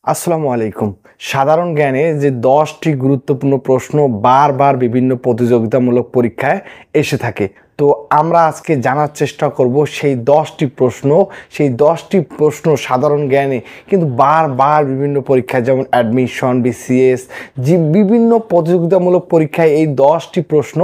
আসসালামু আলাইকুম। সাধারণ জ্ঞানে যে 10টি গুরুত্বপূর্ণ প্রশ্ন বারবার বিভিন্ন প্রতিযোগিতামূলক পরীক্ষায় এসে থাকে, তো আমরা আজকে জানার চেষ্টা করব সেই 10টি প্রশ্ন সাধারণ জ্ঞানে কিন্তু বারবার বিভিন্ন পরীক্ষায়, যেমন অ্যাডমিশন, বিসিএস, যে বিভিন্ন প্রতিযোগিতামূলক পরীক্ষায় এই 10টি প্রশ্ন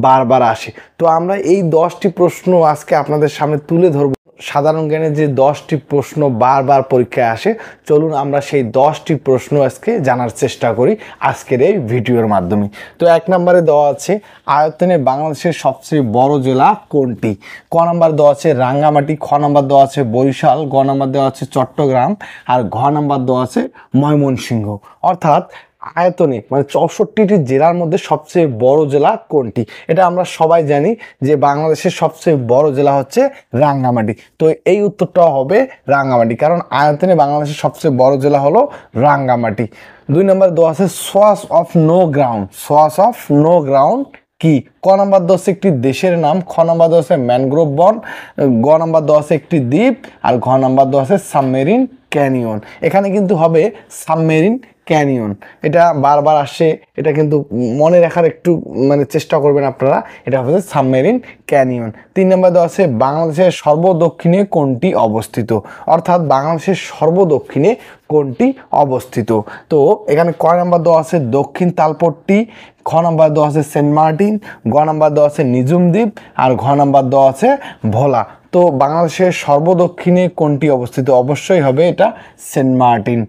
বারবার আসে। তো আমরা এই 10টি প্রশ্ন আজকে আপনাদের সামনে তুলে ধরব। সাধারণ জ্ঞানের যে 10টি প্রশ্ন বারবার পরীক্ষায় আসে, চলুন আমরা সেই 10টি প্রশ্ন আজকে জানার চেষ্টা করি আজকের এই ভিডিওর মাধ্যমে। তো 1 নম্বরে দেওয়া আছে, আয়তনে বাংলাদেশের সবচেয়ে বড় জেলা কোনটি? ক নম্বর দেওয়া আছে রাঙ্গামাটি, খ নম্বর দেওয়া আছে বরিশাল, গ নম্বর দেওয়া আছে চট্টগ্রাম, আর ঘ নম্বর দেওয়া আছে ময়মনসিংহ। অর্থাৎ আয়তনে মানে 64টি জেলার মধ্যে সবচেয়ে বড় জেলা কোনটি? এটা আমরা সবাই জানি যে বাংলাদেশের সবচেয়ে বড় জেলা হচ্ছে রাঙ্গামাটি। তো এই উত্তরটাও হবে রাঙ্গামাটি, কারণ আয়তনে বাংলাদেশের সবচেয়ে বড় জেলা হলো রাঙ্গামাটি। 2 নম্বর দেওয়া আছে সোয়াস অফ নো গ্রাউন্ড। সোয়াস অফ নো গ্রাউন্ড কি? ক নম্বর দেওয়া আছে একটি দেশের নাম, খ নম্বর দেওয়া আছে ম্যানগ্রোভ বন, গ নম্বর দেওয়া আছে একটি দ্বীপ, আর ঘ নম্বর দেওয়া আছে সাবমেরিন ক্যানিয়ন। এখানে কিন্তু হবে সাবমেরিন ক্যানিয়ন। এটা বারবার আসে, এটা কিন্তু মনে রাখার একটু চেষ্টা করবেন আপনারা। এটা হচ্ছে সাবমেরিন ক্যানিয়ন। 3 নম্বর দেওয়া আছে বাংলাদেশের সর্বদক্ষিণে কোনটি অবস্থিত? অর্থাৎ বাংলাদেশের সর্বদক্ষিণে কোনটি অবস্থিত? তো এখানে ক নম্বর দেওয়া আছে দক্ষিণ তালপট্টি, খ নম্বর দেওয়া আছে সেন্ট মার্টিন, গ নম্বর দেওয়া আছে নিঝুম দ্বীপ, আর ঘ নম্বর দেওয়া আছে ভোলা। তো বাংলাদেশের সর্বদক্ষিণে কোনটি অবস্থিত? অবশ্যই হবে এটা সেন্ট মার্টিন।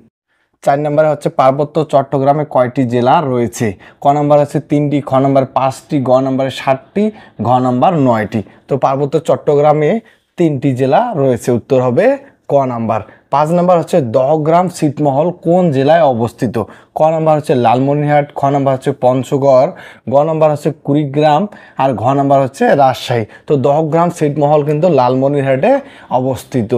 4 নম্বরে হচ্ছে পার্বত্য চট্টগ্রামে কয়টি জেলা রয়েছে? ক নম্বর হচ্ছে 3টি, খ নম্বর 5টি, গ নম্বরে 7টি, ঘ নম্বর 9টি। তো পার্বত্য চট্টগ্রামে 3টি জেলা রয়েছে, উত্তর হবে ক নাম্বার। 5 নম্বর হচ্ছে দহগ্রাম ছিটমহল কোন জেলায় অবস্থিত? ক নম্বর হচ্ছে লালমনিরহাট, খ নম্বর হচ্ছে পঞ্চগড়, গ নম্বর হচ্ছে কুড়িগ্রাম, আর ঘ নম্বর হচ্ছে রাজশাহী। তো দহগ্রাম ছিটমহল কিন্তু লালমনিরহাটে অবস্থিত।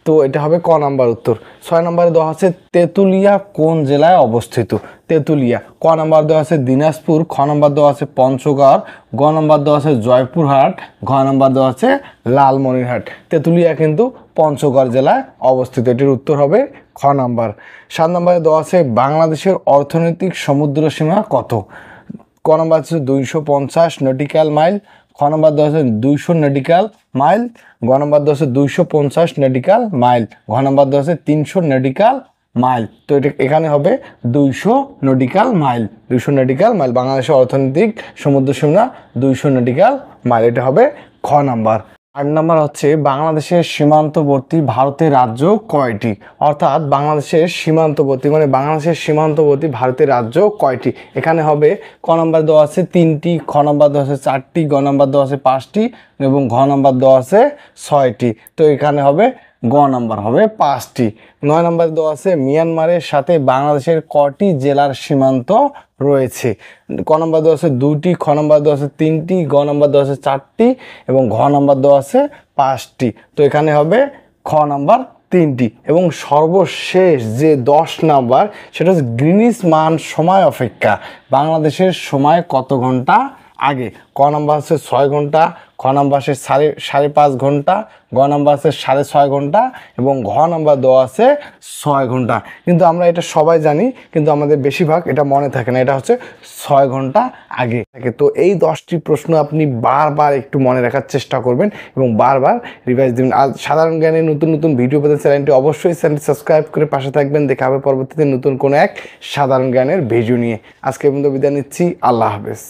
তো এটা হবে ক নাম্বার উত্তর। 6 নম্বরে দেওয়া আছে তেঁতুলিয়া কোন জেলায় অবস্থিত? তেঁতুলিয়া ক নম্বর দেওয়া আছে দিনাজপুর, খ নম্বর দেওয়া আছে পঞ্চগড়, গ নম্বর দেওয়া আছে জয়পুরহাট, ঘ নম্বর দেওয়া আছে লালমনিরহাট। তেঁতুলিয়া কিন্তু পঞ্চগড় জেলায় অবস্থিত। এটির উত্তর হবে খ নাম্বার। 7 নম্বরে দেওয়া আছে বাংলাদেশের অর্থনৈতিক সমুদ্র সীমা কত? ক নম্বর আছে 250 নটিক্যাল মাইল, খ নম্বর দেওয়া আছে 200 নটিক্যাল মাইল, গ নম্বর দেওয়া আছে 250 নটিক্যাল মাইল, ঘ নম্বর দেওয়া আছে 300 নটিক্যাল মাইল। তো এটা এখানে হবে 200 নটিক্যাল মাইল। 200 নটিক্যাল মাইল বাংলাদেশের অর্থনৈতিক সমুদ্র সীমা 200 নটিক্যাল মাইল। এটা হবে খ নাম্বার। 8 নম্বর হচ্ছে বাংলাদেশের সীমান্তবর্তী ভারতের রাজ্য কয়টি? অর্থাৎ বাংলাদেশের সীমান্তবর্তী ভারতের রাজ্য কয়টি? এখানে হবে ক নম্বর দেওয়া আছে 3টি, খ নম্বর দেওয়া আছে 4টি, গ নম্বর দেওয়া আছে 5টি, এবং ঘ নম্বর দেওয়া আছে 6টি। তো এখানে হবে গ নম্বর হবে 5টি। 9 নম্বর দেওয়া আছে মিয়ানমারের সাথে বাংলাদেশের কটি জেলার সীমান্ত রয়েছে? ক নম্বর দেওয়া আছে 2টি, খ নম্বর দেওয়া আছে 3টি, গ নম্বর দেওয়া আছে 4টি, এবং ঘ নম্বর দেওয়া আছে 5টি। তো এখানে হবে খ নম্বর 3টি। এবং সর্বশেষ যে 10 নাম্বার, সেটা হচ্ছে গ্রিনিচ মান সময় অপেক্ষা বাংলাদেশের সময় কত ঘন্টা আগে? ক নম্বর আছে 6 ঘন্টা, খ নম্বর আছে 5.5 ঘন্টা, গ নম্বর আছে 6.5 ঘন্টা, এবং ঘ নম্বর দেওয়া আছে 6 ঘন্টা। কিন্তু আমরা এটা সবাই জানি, কিন্তু আমাদের বেশিরভাগ এটা মনে থাকে না। এটা হচ্ছে 6 ঘন্টা আগে থাকে। তো এই 10টি প্রশ্ন আপনি বারবার একটু মনে রাখার চেষ্টা করবেন এবং বারবার রিভাইজ দিবেন। আর সাধারণ জ্ঞানের নতুন নতুন ভিডিও পেতে চ্যানেলটি সাবস্ক্রাইব করে পাশে থাকবেন। দেখা হবে পরবর্তীতে নতুন কোনো এক সাধারণ জ্ঞানের ভিডিও নিয়ে। আজকে পর্যন্ত বিদায় নিচ্ছি। আল্লাহ হাফেজ।